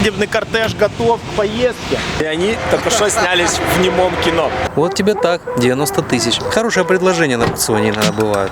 Свадебный кортеж готов к поездке. И они только что снялись в немом кино. Вот тебе так, 90 тысяч. Хорошее предложение на аукционе иногда бывает.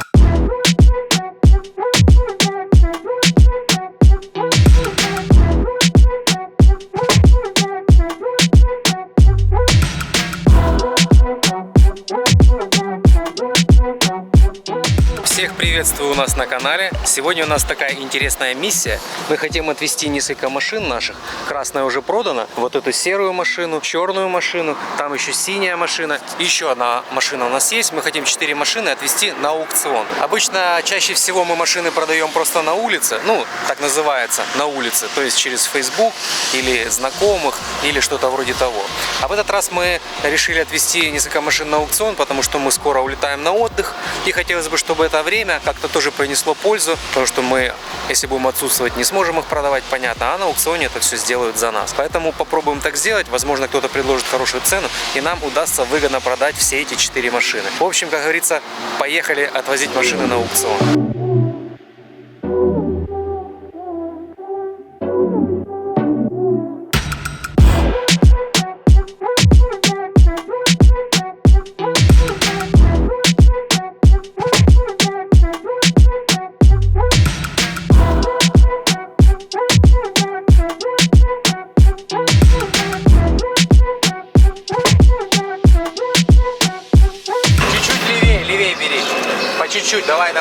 Всех приветствую у нас на канале. Сегодня у нас такая интересная миссия. Мы хотим отвезти несколько машин наших. Красная уже продана. Вот эту серую машину, черную машину. Там еще синяя машина. Еще одна машина у нас есть. Мы хотим 4 машины отвезти на аукцион. Обычно чаще всего мы машины продаем просто на улице. Ну, так называется, на улице. То есть через Facebook или знакомых, или что-то вроде того. А в этот раз мы решили отвезти несколько машин на аукцион, потому что мы скоро улетаем на отдых. И хотелось бы, чтобы это время как-то тоже принесло пользу, потому что мы, если будем отсутствовать, не сможем их продавать, понятно, а на аукционе это все сделают за нас. Поэтому попробуем так сделать, возможно, кто-то предложит хорошую цену, и нам удастся выгодно продать все эти 4 машины. В общем, как говорится, поехали отвозить машины на аукцион. Чуть-чуть, давай.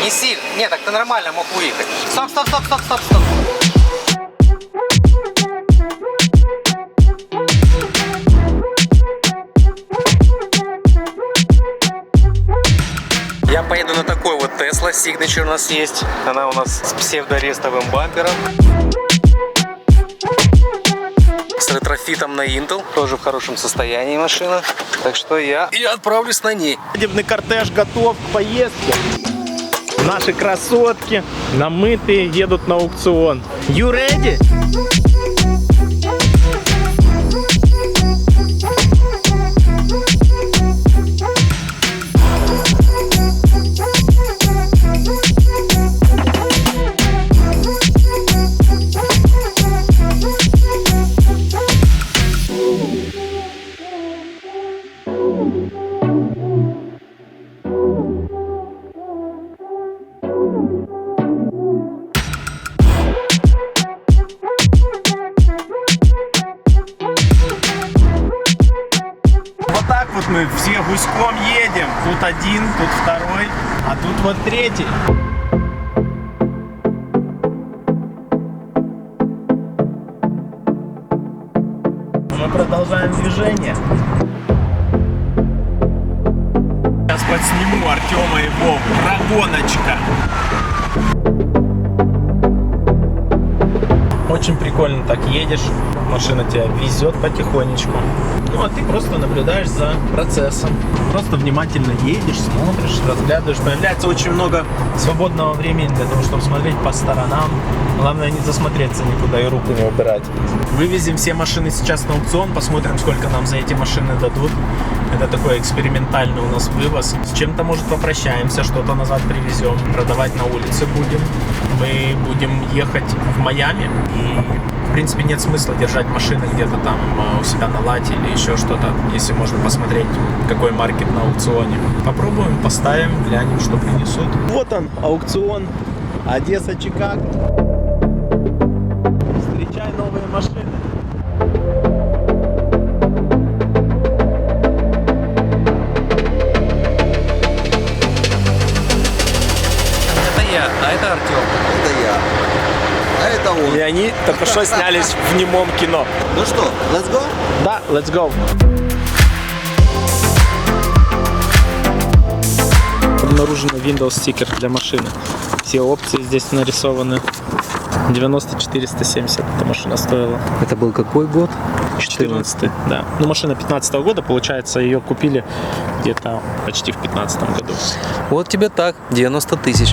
Не сильно. Нет, так ты нормально мог выехать. Стоп. Я поеду на такой вот Tesla Signature у нас есть. Она у нас с псевдорестовым бампером. С ретрофитом на Intel. Тоже в хорошем состоянии машина. Так что я отправлюсь на ней. Свадебный кортеж готов к поездке. Наши красотки, намытые, едут на аукцион. You ready? Вот мы все гуськом едем. Тут один, тут второй, а тут вот третий. Мы продолжаем движение. Сейчас подсниму Артема и Вову. Прогоночка. Очень прикольно так едешь, машина тебя везет потихонечку. Ну а ты просто наблюдаешь за процессом. Просто внимательно едешь, смотришь, разглядываешь. Появляется очень много свободного времени для того, чтобы смотреть по сторонам. Главное не засмотреться никуда и руку не убирать. Вывезем все машины сейчас на аукцион, посмотрим, сколько нам за эти машины дадут. Это такой экспериментальный у нас вывоз. С чем-то, может, попрощаемся, что-то назад привезем. Продавать на улице будем. Мы будем ехать в Майами. И, в принципе, нет смысла держать машины где-то там у себя на лате или еще что-то, если можно посмотреть, какой маркет на аукционе. Попробуем, поставим, глянем, что принесут. Вот он, аукцион. Одесса, Чикаго. Встречай новые машины. А это Артем. Это я. А это он. И они только что снялись в немом кино. Ну что, let's go? Да, let's go. Обнаружен Windows стикер для машины. Все опции здесь нарисованы. 90-470 эта машина стоила. Это был какой год? 14-й, да. Ну, машина 15-го года, получается, ее купили где-то почти в 15-м году. Вот тебе так, 90 тысяч.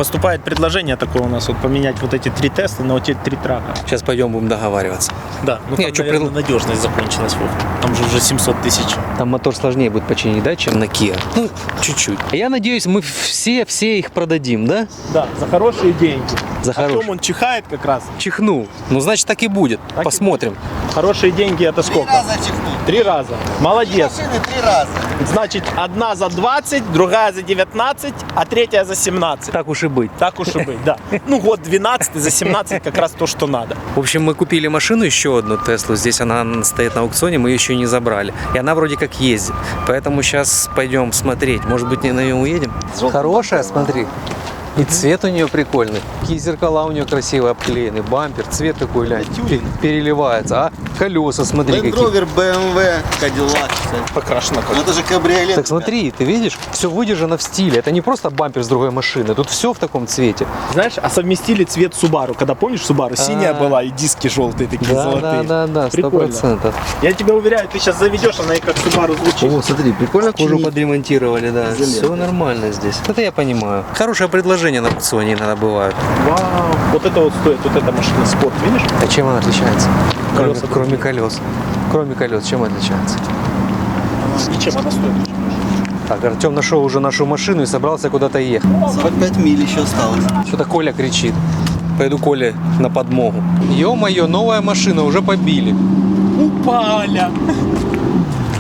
поступает предложение такое у нас, вот поменять вот эти 3 теста на вот эти 3 трака. Сейчас пойдем будем договариваться. Да, ну Я там, чё, наверное, надежность закончилась, Вов. Там же уже 700 тысяч. Там мотор сложнее будет починить, да, чем на Kia? Ну, чуть-чуть. Я надеюсь, мы все их продадим, да? Да, за хорошие деньги. За О том хорошие. он чихает как раз. Чихнул. Ну, значит, так и будет. Так и Посмотрим. Хорошие деньги это 3 сколько? раза чихнул. 3 раза. Молодец. Машины 3 раза. Значит, одна за 20, другая за 19, а третья за 17. Так уж и быть. Так уж и быть, да. Ну год 12 за 17 как раз то, что надо. В общем, мы купили машину, еще одну Теслу. Здесь она стоит на аукционе, мы ее еще не забрали. И она вроде как ездит. Поэтому сейчас пойдем смотреть. Может быть, на нее уедем? Хорошая, смотри. И цвет у нее прикольный. Какие зеркала у нее красиво обклеены. Бампер, цвет какой, глянь, переливается. А колеса, смотри, Land какие. Rover, BMW, Cadillac. Покрашено Ну, как. это же кабриолет. Так смотри, ты видишь, все выдержано в стиле. Это не просто бампер с другой машины. Тут все в таком цвете. Знаешь, а совместили цвет Subaru. Когда помнишь Subaru, синяя была и диски желтые такие золотые. Да, Прикольно. 100%. Я тебя уверяю, ты сейчас заведешь, она и как Subaru звучит. О, смотри, прикольно. Кожу подремонтировали, да. Изолента. Все нормально здесь. Это я понимаю. Хорошее предложение на аукционе иногда бывают. Вау, вот это вот стоит, вот эта машина спорт, видишь? А чем она отличается? Колеса Кроме другие. колес. Кроме колес, чем отличается? И чем она стоит? Так, Артем нашел уже нашу машину и собрался куда-то ехать. 45 миль еще осталось. Что-то Коля кричит. Пойду Коле на подмогу. Ё-моё, новая машина, уже побили. Упаля!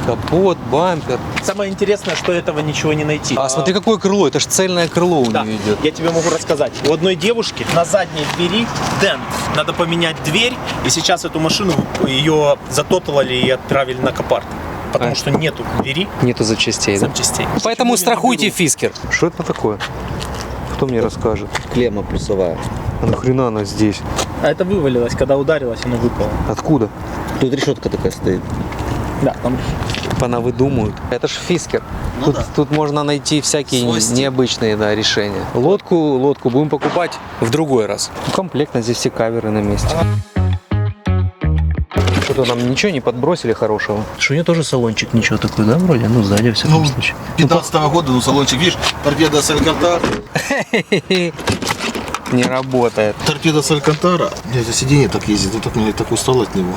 Капот, бампер. Самое интересное, что этого ничего не найти. А смотри, какое крыло, это ж цельное крыло у Да, нее идет. я тебе могу рассказать. У одной девушки на задней двери дент. Надо поменять дверь, и сейчас эту машину ее затоталили и отправили на Копарт. Потому А. что нету двери, Нету запчастей, да? запчастей. Поэтому Почему я страхуйте не беру? Фискер. Что это такое? Кто мне расскажет? Клемма плюсовая. А нахрена она здесь? А это вывалилось, когда ударилось, оно выпало. Откуда? Тут решетка такая стоит. Да, там Понавыдумывают. Это ж Фискер. Ну тут, да. тут можно найти всякие Свой стиль. необычные, да, решения. Лодку будем покупать в другой раз. Ну, комплектно, здесь все каверы на месте. Что-то нам ничего не подбросили хорошего. Что у нее тоже салончик ничего такой, да, вроде? Ну, сзади, в всяком случае. 15-го года, ну салончик, видишь, торпеда с Алькантара. Не работает. Торпеда с Алькантара. Дядя сиденье так ездит, вот так мне так устал от него.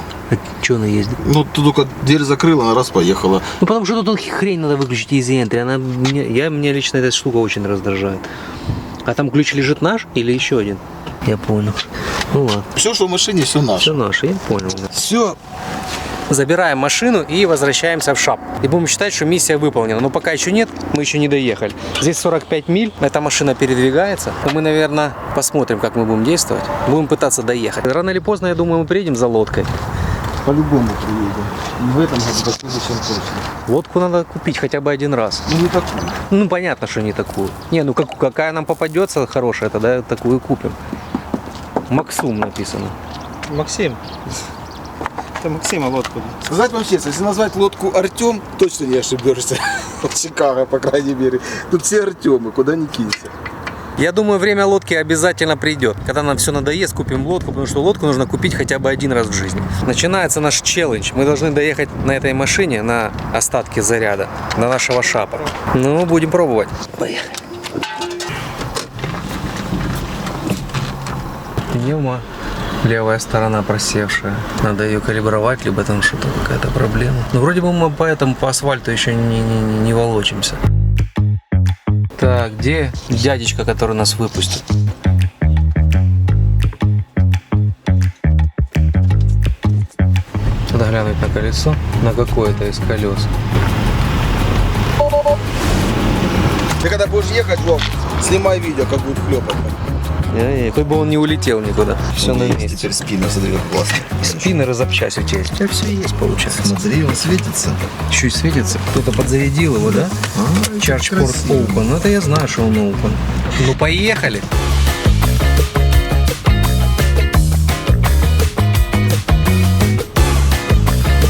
Что она ездит? Ну, ты только дверь закрыла, она раз поехала. Ну, потому что тут хрень надо выключить из энтри. Меня лично эта штука очень раздражает. А там ключ лежит наш или еще один? Я понял. Ну ладно. Все, что в машине, все наше. Все наше, я понял. Все. Забираем машину и возвращаемся в шап. И будем считать, что миссия выполнена. Но пока еще нет, мы еще не доехали. Здесь 45 миль, эта машина передвигается. Мы, наверное, посмотрим, как мы будем действовать. Будем пытаться доехать. Рано или поздно, я думаю, мы приедем за лодкой. По-любому приедем. И в этом году так чем точно. Лодку надо купить хотя бы один раз. Ну, не такую. Ну, понятно, что не такую. Не, ну какая нам попадется хорошая, тогда такую и купим. Максум написано. Максим. Это Максима лодку. Сказать вам честно, если назвать лодку Артем, точно не ошибешься. В Чикаго, по крайней мере. Тут все Артемы, куда ни кинься. Я думаю, время лодки обязательно придет. Когда нам все надоест, купим лодку, потому что лодку нужно купить хотя бы один раз в жизни. Начинается наш челлендж. Мы должны доехать на этой машине на остатки заряда до нашего шапа. Ну, будем пробовать. Поехали. Пневма. Левая сторона просевшая. Надо ее калибровать, либо там что-то, какая-то проблема. Но вроде бы мы по асфальту еще не волочимся. Так, где дядечка, который нас выпустит? Надо глянуть на колесо, на какое-то из колес. Ты когда будешь ехать, Вов, снимай видео, как будет хлепать. Хоть бы он не улетел никуда. Все на месте. Теперь спина, смотри, как классно. Спиннеры запчасть у тебя есть. У тебя все есть, получается. Смотри, он светится. Еще и светится. Кто-то подзарядил его, да? Chargeport Open. Ну это я знаю, что он Open. Ну поехали.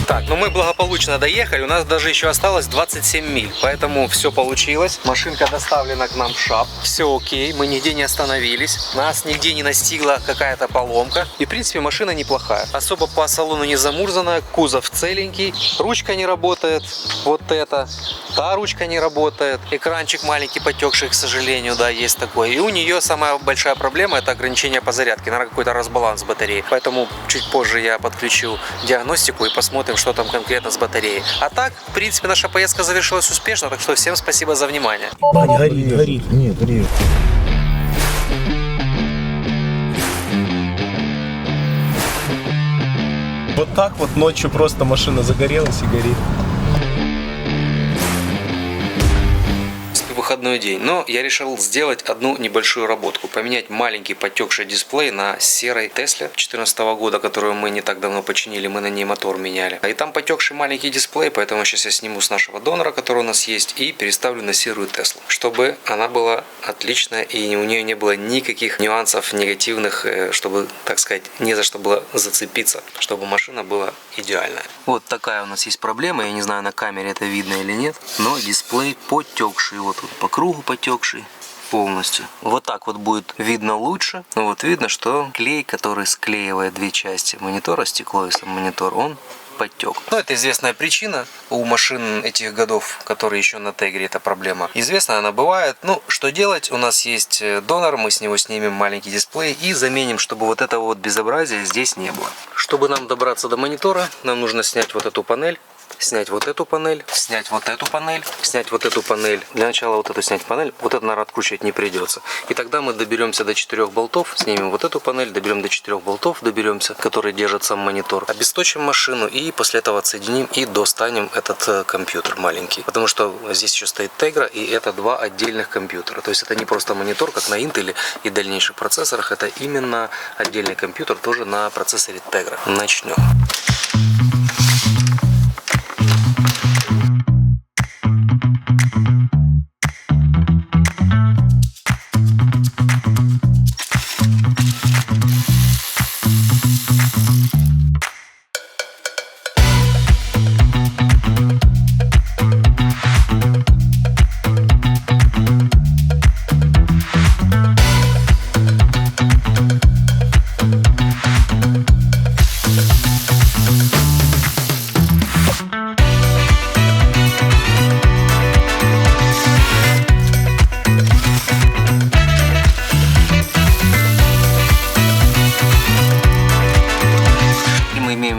Так, ну мы благополучно доехали, у нас даже еще осталось 27 миль, поэтому все получилось. Машинка доставлена к нам в ШАП, все окей, мы нигде не остановились, нас нигде не настигла какая-то поломка. И в принципе машина неплохая, особо по салону не замурзанная, кузов целенький, ручка не работает, вот эта, та ручка не работает, экранчик маленький потекший, к сожалению, да, есть такой. И у нее самая большая проблема — это ограничение по зарядке, наверное, какой-то разбаланс батареи, поэтому чуть позже я подключу диагностику и посмотрим, что там конкретно с батареей. А так, в принципе, наша поездка завершилась успешно, так что всем спасибо за внимание. Горит. Нет, режет. Вот так вот ночью просто машина загорелась и горит. Выходной день, но я решил сделать одну небольшую работку, поменять маленький потекший дисплей на серой Тесле 2014 года, которую мы не так давно починили, мы на ней мотор меняли. И там потекший маленький дисплей, поэтому сейчас я сниму с нашего донора, который у нас есть, и переставлю на серую Теслу, чтобы она была отличная и у нее не было никаких нюансов негативных, чтобы, так сказать, не за что было зацепиться, чтобы машина была идеальная. Вот такая у нас есть проблема, я не знаю, на камере это видно или нет, но дисплей потекший, вот тут по кругу потекший полностью. Вот так вот будет видно лучше. Но вот видно, что клей, который склеивает две части монитора, стекло и сам монитор, он подтек. Но это известная причина у машин этих годов, которые еще на Тегре, эта проблема. Известно, она бывает. Ну, что делать? У нас есть донор, мы с него снимем маленький дисплей и заменим, чтобы вот этого вот безобразия здесь не было. Чтобы нам добраться до монитора, нам нужно снять вот эту панель. Снять вот эту панель, снять вот эту панель, снять вот эту панель. Для начала вот эту снять панель, вот это, наверное, откручивать не придется. И тогда мы доберемся до 4 болтов, снимем вот эту панель, доберем до 4 болтов, доберемся, которые держат сам монитор. Обесточим машину и после этого отсоединим и достанем этот компьютер маленький. Потому что здесь еще стоит Tegra, и это два отдельных компьютера. То есть это не просто монитор, как на Intel и дальнейших процессорах, это именно отдельный компьютер, тоже на процессоре Tegra. Начнем.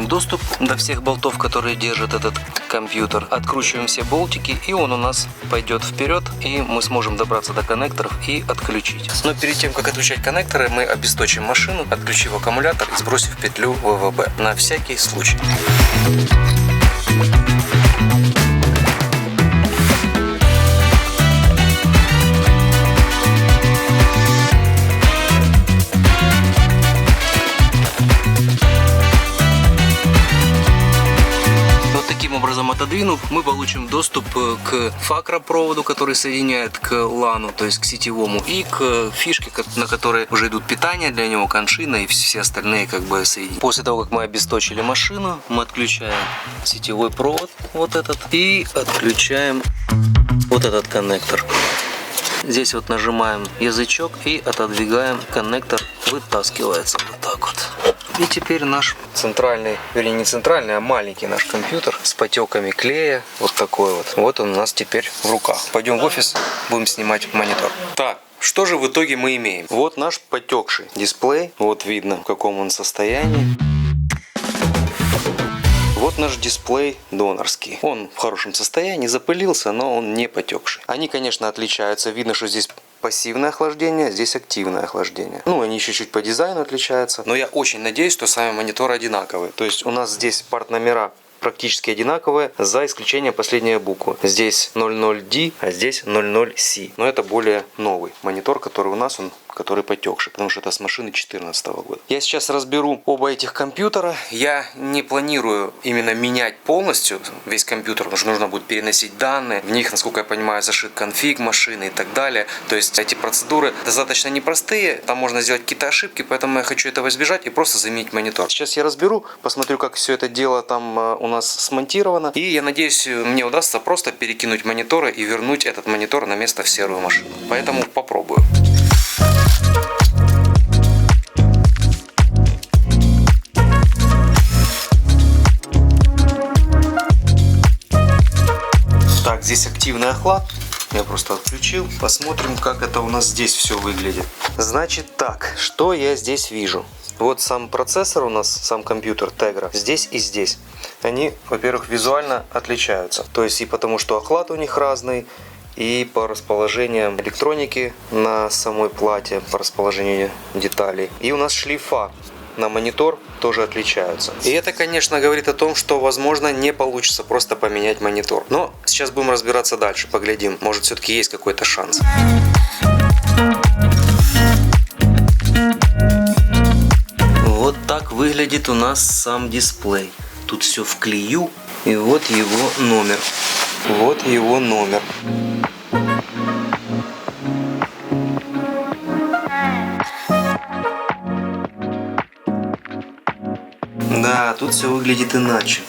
Доступ до всех болтов, которые держат этот компьютер. Откручиваем все болтики, и он у нас пойдет вперед, и мы сможем добраться до коннекторов и отключить. Но перед тем, как отключать коннекторы, мы обесточим машину, отключив аккумулятор и сбросив петлю ВВБ. На всякий случай. Отодвинув, мы получим доступ к факро-проводу, который соединяет к LAN, то есть к сетевому, и к фишке, на которой уже идут питание для него, коншина и все остальные как бы соединения. После того, как мы обесточили машину, мы отключаем сетевой провод, вот этот, и отключаем вот этот коннектор. Здесь вот нажимаем язычок и отодвигаем, коннектор вытаскивается вот так вот. И теперь наш центральный, вернее не центральный, а маленький наш компьютер с потеками клея, вот такой вот. Вот он у нас теперь в руках. Пойдем в офис, будем снимать монитор. Так, что же в итоге мы имеем? Вот наш потекший дисплей, вот видно в каком он состоянии. Вот наш дисплей донорский. Он в хорошем состоянии, запылился, но он не потекший. Они, конечно, отличаются. Видно, что здесь пассивное охлаждение, здесь активное охлаждение. Ну, они еще чуть по дизайну отличаются. Но я очень надеюсь, что сами мониторы одинаковые. То есть у нас здесь партномера практически одинаковые, за исключением последней буквы. Здесь 00D, а здесь 00C. Но это более новый монитор, который у нас, который потекший, потому что это с машины 2014 года. Я сейчас разберу оба этих компьютера. Я не планирую именно менять полностью весь компьютер, потому что нужно будет переносить данные. В них, насколько я понимаю, зашит конфиг машины и так далее. То есть эти процедуры достаточно непростые, там можно сделать какие-то ошибки, поэтому я хочу этого избежать и просто заменить монитор. Сейчас я разберу, посмотрю, как все это дело там у нас смонтировано. И я надеюсь, мне удастся просто перекинуть мониторы и вернуть этот монитор на место в серую машину. Поэтому попробую. Так, здесь активный охлад. Я просто отключил. Посмотрим, как это у нас здесь все выглядит. Значит так, что я здесь вижу? Вот сам процессор у нас, сам компьютер Tegra, здесь и здесь. Они, во-первых, визуально отличаются. То есть и потому, что охлад у них разный, и по расположению электроники на самой плате, по расположению деталей. И у нас шлейфа на монитор тоже отличаются. И это, конечно, говорит о том, что, возможно, не получится просто поменять монитор. Но сейчас будем разбираться дальше, поглядим. Может, все-таки есть какой-то шанс. Вот так выглядит у нас сам дисплей. Тут все в клею. И вот его номер. Вот его номер. Да, тут все выглядит иначе.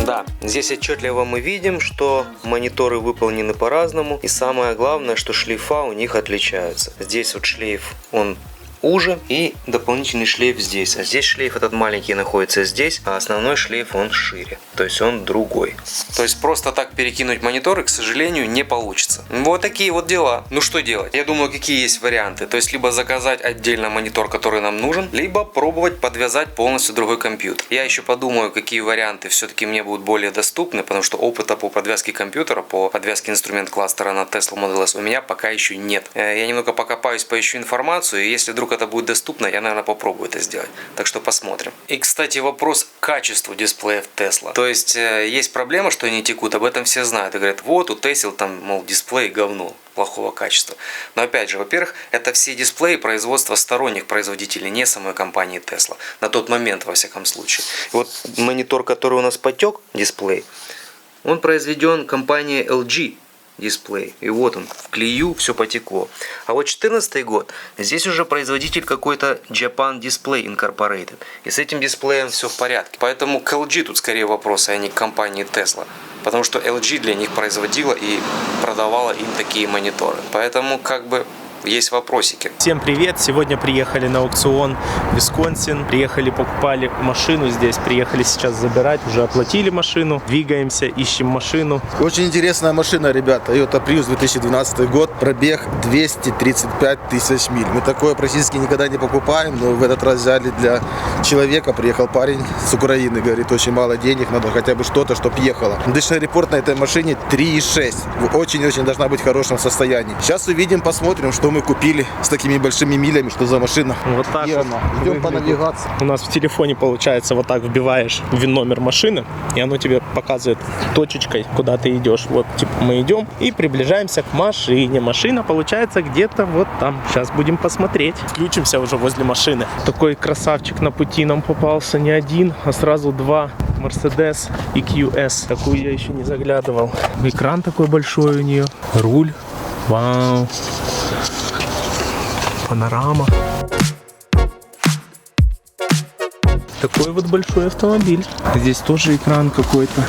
Да, здесь отчетливо мы видим, что мониторы выполнены по-разному. И самое главное, что шлейфа у них отличаются. Здесь вот шлейф, он уже, и дополнительный шлейф здесь. А здесь шлейф этот маленький находится здесь, а основной шлейф он шире. То есть он другой. То есть просто так перекинуть мониторы, к сожалению, не получится. Вот такие вот дела. Ну что делать? Я думаю, какие есть варианты. То есть либо заказать отдельно монитор, который нам нужен, либо пробовать подвязать полностью другой компьютер. Я еще подумаю, какие варианты все-таки мне будут более доступны, потому что опыта по подвязке компьютера, по подвязке инструмент кластера на Tesla Model S у меня пока еще нет. Я немного покопаюсь, поищу информацию, и если вдруг это будет доступно, я, наверное, попробую это сделать. Так что посмотрим. И, кстати, вопрос к качеству дисплеев Tesla. То есть, есть проблема, что они текут, об этом все знают. И говорят, вот у Tesla там, мол, дисплей говно, плохого качества. Но опять же, во-первых, это все дисплеи производства сторонних производителей, не самой компании Tesla. На тот момент, во всяком случае. И вот монитор, который у нас потек, дисплей, он произведен компанией LG. Дисплей. И вот он, в клею все потекло. А вот 2014 год, здесь уже производитель какой-то Japan Display Incorporated. И с этим дисплеем все в порядке. Поэтому к LG тут скорее вопросы, а не к компании Tesla. Потому что LG для них производила и продавала им такие мониторы. Поэтому как бы есть вопросики. Всем привет! Сегодня приехали на аукцион в Висконсин. Приехали, покупали машину здесь. Приехали сейчас забирать. Уже оплатили машину. Двигаемся, ищем машину. Очень интересная машина, ребята. Toyota Prius 2012 год. Пробег 235 тысяч миль. Мы такое практически никогда не покупаем, но в этот раз взяли для человека. Приехал парень с Украины. Говорит, очень мало денег, надо хотя бы что-то, чтобы ехало. Дышный репорт на этой машине 3,6. Очень-очень должна быть в хорошем состоянии. Сейчас увидим, посмотрим, что мы купили с такими большими милями, что за машина. Вот так вот. Идем по навигации. У нас в телефоне получается вот так вбиваешь ВИН-номер машины, и оно тебе показывает точечкой, куда ты идешь. Вот, типа, мы идем и приближаемся к машине. Машина получается где-то вот там. Сейчас будем посмотреть. Включимся уже возле машины. Такой красавчик на пути нам попался не один, а сразу два. Mercedes EQS. Такую я еще не заглядывал. Экран такой большой у нее. Руль. Вау. Панорама. Такой вот большой автомобиль. Здесь тоже экран какой-то.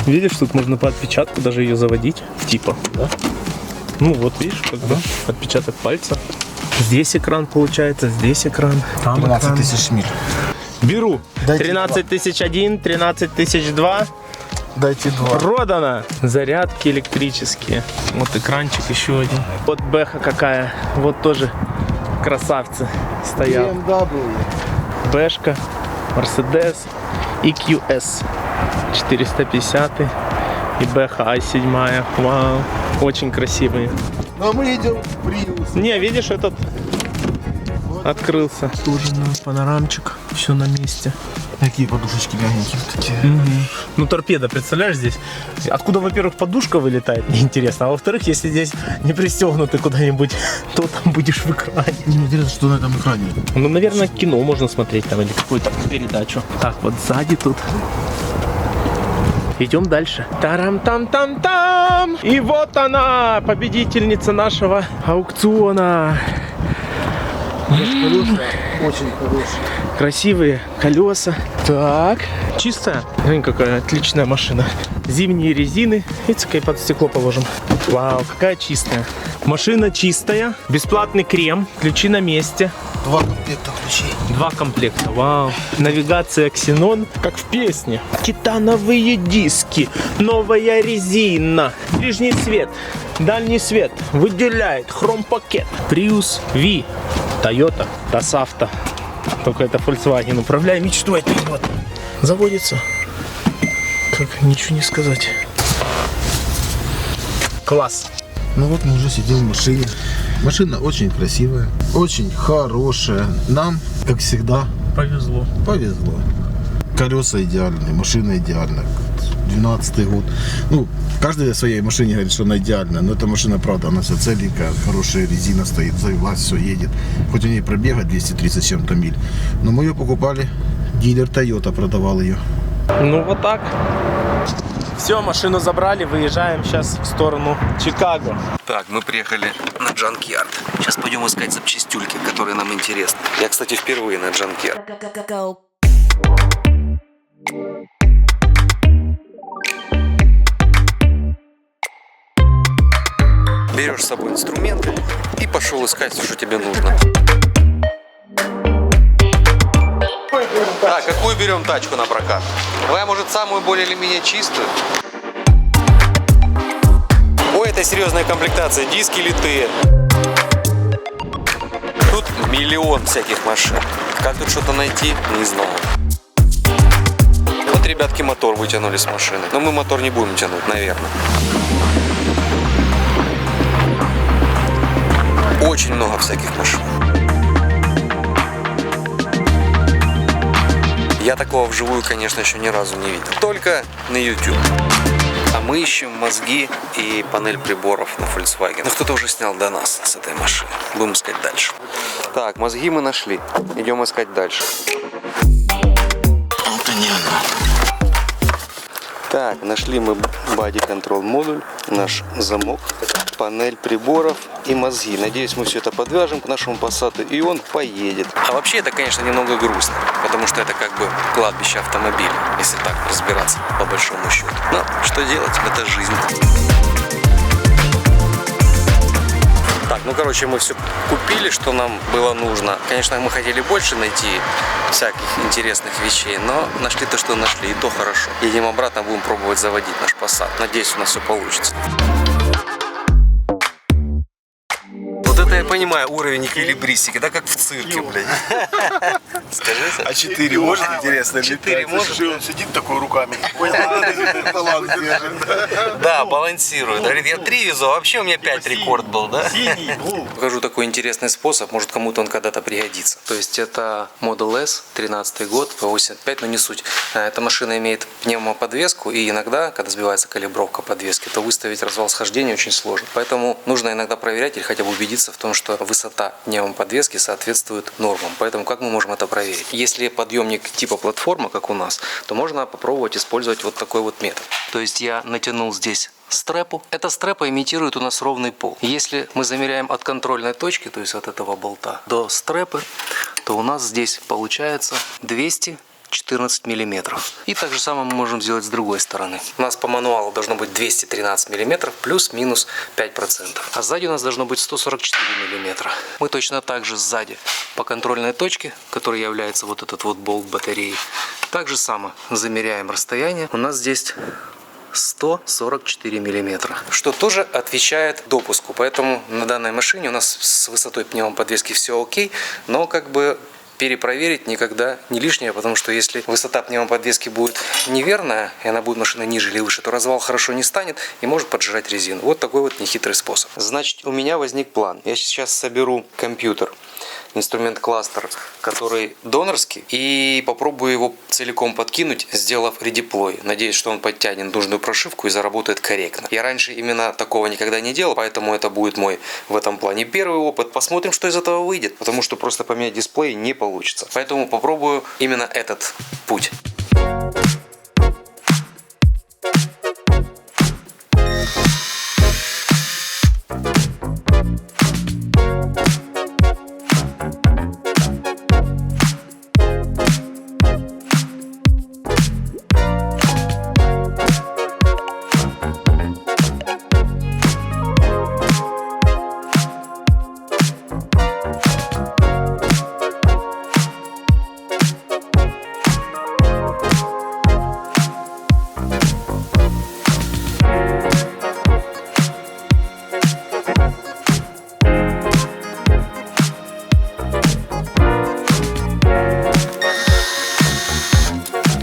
Видишь, тут можно по отпечатку даже ее заводить. Типа, да? Ну вот видишь, как бы отпечаток пальца. Здесь экран получается, здесь экран. Там 13 экран. тысяч миль. Беру. Дайте 13 тысяч 1, 13 тысяч 2. Дайте 2. Продано. Зарядки электрические. Вот экранчик еще один. Вот бэха какая. Вот тоже красавцы стоят. BMW. Бэшка. Mercedes EQS 450 и бэха i7. Вау. Очень красивые. Но мы идем в Prius. Не, видишь, этот открылся. Тоже на панорамчик. Все на месте. Такие подушечки мягенькие. Такие. Ну, торпеда, представляешь, здесь? Откуда, во-первых, подушка вылетает, мне интересно. А во-вторых, если здесь не пристегнуты куда-нибудь, то там будешь в экране. Мне интересно, что на этом экране. Ну, наверное, кино можно смотреть там или какую-то передачу. Так, вот сзади тут Идем дальше. Тарам-там-там-там! И вот она, победительница нашего аукциона. Очень хорошая. Красивые колеса. Так, чистая. Смотри, какая отличная машина. Зимние резины. И под стекло положим. Вау, какая чистая. Машина чистая. Бесплатный крем. Ключи на месте. 2 комплекта ключей. 2 комплекта. Вау. Навигация Ксенон, как в песне. Титановые диски. Новая резина. Ближний свет. Дальний свет. Выделяет хром-пакет. Prius V. Toyota. Das Auto. Только это Volkswagen. Управляй мечтой. Вот. Заводится. Как ничего не сказать. Класс. Ну вот мы уже сидим в машине. Машина очень красивая, очень хорошая. Нам, как всегда, Повезло. повезло. Колеса идеальные, машина идеальная. 12-й год. Ну, каждый о своей машине говорит, что она идеальная, но эта машина, правда, она вся целенькая, хорошая резина стоит, завелась, все едет. Хоть у ней пробега 230 с чем-то миль. Но мы ее покупали, дилер Toyota продавал ее. Ну вот так. Все, машину забрали, выезжаем сейчас в сторону Чикаго. Так, мы приехали на Джанкьярд. Сейчас пойдем искать запчастюльки, которые нам интересны. Я, кстати, впервые на Джанкьярд. Go. Берешь с собой инструменты и пошел искать, что тебе нужно. Так, какую берем тачку на прокат? Давай, может, самую более или менее чистую? Ой, это серьезная комплектация, диски литые. Тут миллион всяких машин. Как тут что-то найти, не знаю. Вот ребятки мотор вытянули с машины. Но мы мотор не будем тянуть, наверное. Очень много всяких машин. Я такого вживую, конечно, еще ни разу не видел. Только на YouTube. А мы ищем мозги и панель приборов на Volkswagen. Ну, кто-то уже снял до нас с этой машины. Будем искать дальше. Так, мозги мы нашли. Идем искать дальше. Вот они она. Так, нашли мы body control модуль, наш замок, панель приборов и мозги. Надеюсь, мы все это подвяжем к нашему Passat, и он поедет. А вообще это, конечно, немного грустно, потому что это как бы кладбище автомобиля, если так разбираться по большому счету. Но что делать, это жизнь. Так, ну короче, мы все купили, что нам было нужно. Конечно, мы хотели больше найти всяких интересных вещей, но нашли то, что нашли, и то хорошо. Едем обратно, будем пробовать заводить наш Passat. Надеюсь, у нас все получится. Вот это я понимаю, уровень эквилибристики, да, как в цирке, блядь. Скажите. А 4 может, интересно? 4 может? Он сидит такой руками. Да, балансирует. Говорит, я 3 везу, а вообще у меня 5 рекорд был, да? Покажу такой интересный способ, может кому-то он когда-то пригодится. То есть это Model S, 13 год, P85, но не суть. Эта машина имеет пневмоподвеску, и иногда, когда сбивается калибровка подвески, то выставить развал схождения очень сложно. Поэтому нужно иногда проверять или хотя бы убедиться в том, что высота пневмоподвески соответствует нормам. Поэтому как мы можем это проверить? Если подъемник типа платформа, как у нас, то можно попробовать использовать вот такой вот метод. То есть я натянул здесь стрепу. Эта стрепа имитирует у нас ровный пол. Если мы замеряем от контрольной точки, то есть от этого болта до стрепы, то у нас здесь получается 214 миллиметров. И так же самое мы можем сделать с другой стороны. У нас по мануалу должно быть 213 миллиметров плюс-минус 5%. А сзади у нас должно быть 144 миллиметра. Мы точно так же сзади по контрольной точке, которая является вот этот вот болт батареи, так же само замеряем расстояние. У нас здесь 144 миллиметра, что тоже отвечает допуску. Поэтому на данной машине у нас с высотой пневмоподвески все окей, но как бы перепроверить никогда не лишнее, потому что если высота пневмоподвески будет неверная, и она будет машина ниже или выше, то развал хорошо не станет и может поджирать резину. Вот такой вот нехитрый способ. Значит, у меня возник план. Я сейчас соберу компьютер, инструмент кластер, который донорский, и попробую его целиком подкинуть, сделав редеплой. Надеюсь, что он подтянет нужную прошивку и заработает корректно. Я раньше именно такого никогда не делал, поэтому это будет мой в этом плане первый опыт. Посмотрим, что из этого выйдет, потому что просто поменять дисплей не получится. Поэтому попробую именно этот путь.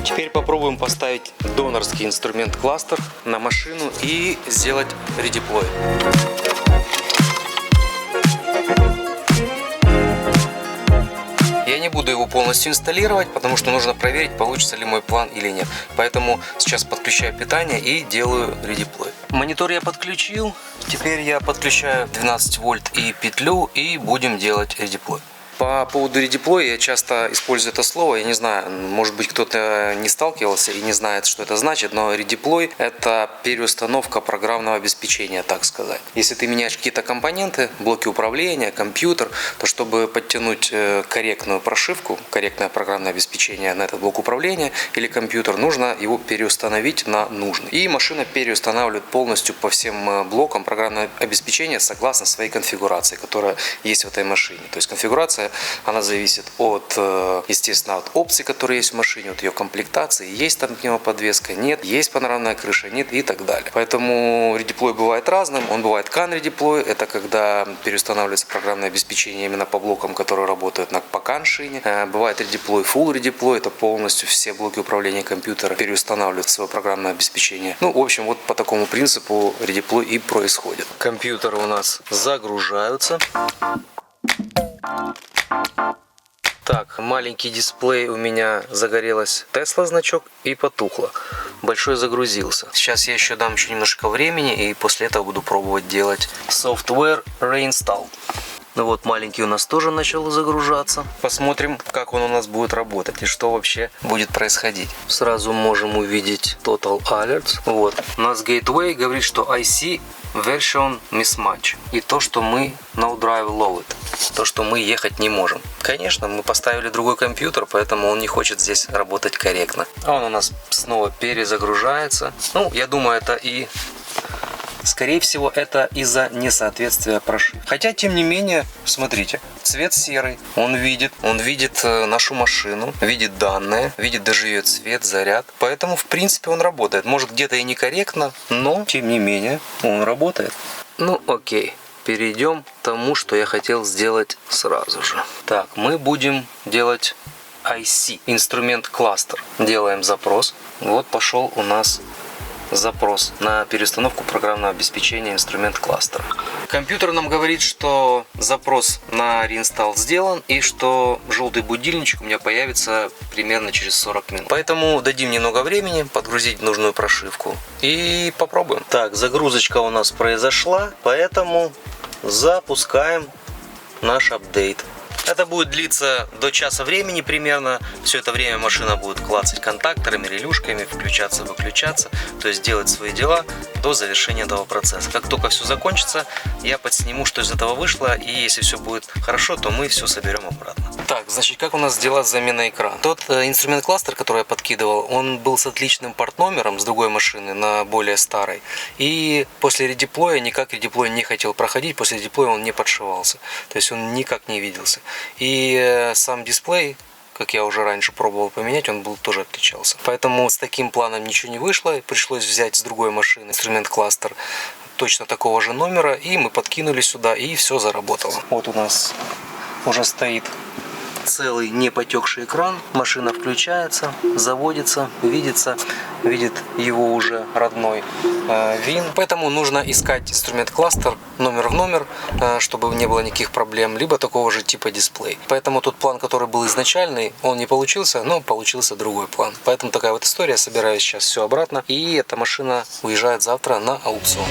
Теперь попробуем поставить донорский инструмент-кластер на машину и сделать редеплой. Я не буду его полностью инсталлировать, потому что нужно проверить, получится ли мой план или нет. Поэтому сейчас подключаю питание и делаю редеплой. Монитор я подключил. Теперь я подключаю 12 вольт и петлю и будем делать редеплой. По поводу редеплоя я часто использую это слово, я не знаю, может быть кто-то не сталкивался и не знает, что это значит, но редеплой — это переустановка программного обеспечения, так сказать. Если ты меняешь какие-то компоненты, блоки управления, компьютер, то чтобы подтянуть корректную прошивку, корректное программное обеспечение на этот блок управления или компьютер, нужно его переустановить на нужный. И машина переустанавливает полностью по всем блокам программное обеспечение согласно своей конфигурации, которая есть в этой машине. То есть конфигурация, она зависит от, естественно, от опций, которые есть в машине, от ее комплектации. Есть там пневмоподвеска, нет, есть панорамная крыша, нет и так далее. Поэтому редеплой бывает разным. Он бывает CAN редеплой, это когда переустанавливается программное обеспечение именно по блокам, которые работают по CAN шине. Бывает редеплой, full редеплой, это полностью все блоки управления компьютера переустанавливают свое программное обеспечение. Ну, в общем, вот по такому принципу редеплой и происходит. Компьютеры у нас загружаются. Так, маленький дисплей у меня загорелась Tesla значок и потухло. Большой загрузился. Сейчас я еще дам немножко времени и после этого буду пробовать делать software reinstall. Ну вот, маленький у нас тоже начал загружаться. Посмотрим, как он у нас будет работать и что вообще будет происходить. Сразу можем увидеть Total Alerts. Вот, у нас Gateway говорит, что IC Version Mismatch. И то, что мы No Drive Load. То, что мы ехать не можем. Конечно, мы поставили другой компьютер, поэтому он не хочет здесь работать корректно. А он у нас снова перезагружается. Ну, я думаю, это и... Скорее всего, это из-за несоответствия прошивки. Хотя, тем не менее, смотрите, цвет серый. Он видит нашу машину, видит данные, видит даже ее цвет, заряд. Поэтому, в принципе, он работает. Может, где-то и некорректно, но, тем не менее, он работает. Ну, окей. Перейдем к тому, что я хотел сделать сразу же. Так, мы будем делать IC, инструмент кластер. Делаем запрос. Вот пошел у нас запрос на переустановку программного обеспечения инструмент кластера. Компьютер нам говорит, что запрос на реинсталл сделан и что желтый будильничек у меня появится примерно через 40 минут. Поэтому дадим немного времени подгрузить нужную прошивку и попробуем. Так, загрузочка у нас произошла, поэтому запускаем наш апдейт. Это будет длиться до часа времени примерно. Все это время машина будет клацать контакторами, релюшками, включаться, выключаться. То есть делать свои дела до завершения этого процесса. Как только все закончится, я подсниму, что из этого вышло. И если все будет хорошо, то мы все соберем обратно. Так, значит, как у нас дела с заменой экрана? Тот инструмент кластер, который я подкидывал, он был с отличным порт-номером с другой машины на более старой. И после редеплоя никак редеплой не хотел проходить. После редеплоя он не подшивался. То есть он никак не виделся. И сам дисплей, как я уже раньше пробовал поменять, он тоже отличался. Поэтому с таким планом ничего не вышло. Пришлось взять с другой машины инструмент кластер точно такого же номера. И мы подкинули сюда, и все заработало. Вот у нас уже стоит целый не потекший экран. Машина включается, заводится, видит его уже родной ВИН. Поэтому нужно искать инструмент кластер номер в номер, чтобы не было никаких проблем, либо такого же типа дисплей. Поэтому тот план, который был изначальный, он не получился, но получился другой план. Поэтому такая вот история. Собираю сейчас все обратно, и эта машина уезжает завтра на аукцион.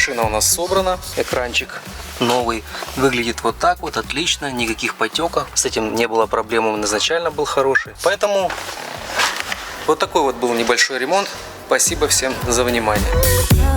Машина у нас собрана, экранчик новый. Выглядит вот так вот, отлично, никаких потеков. С этим не было проблем, он изначально был хороший. Поэтому вот такой вот был небольшой ремонт. Спасибо всем за внимание.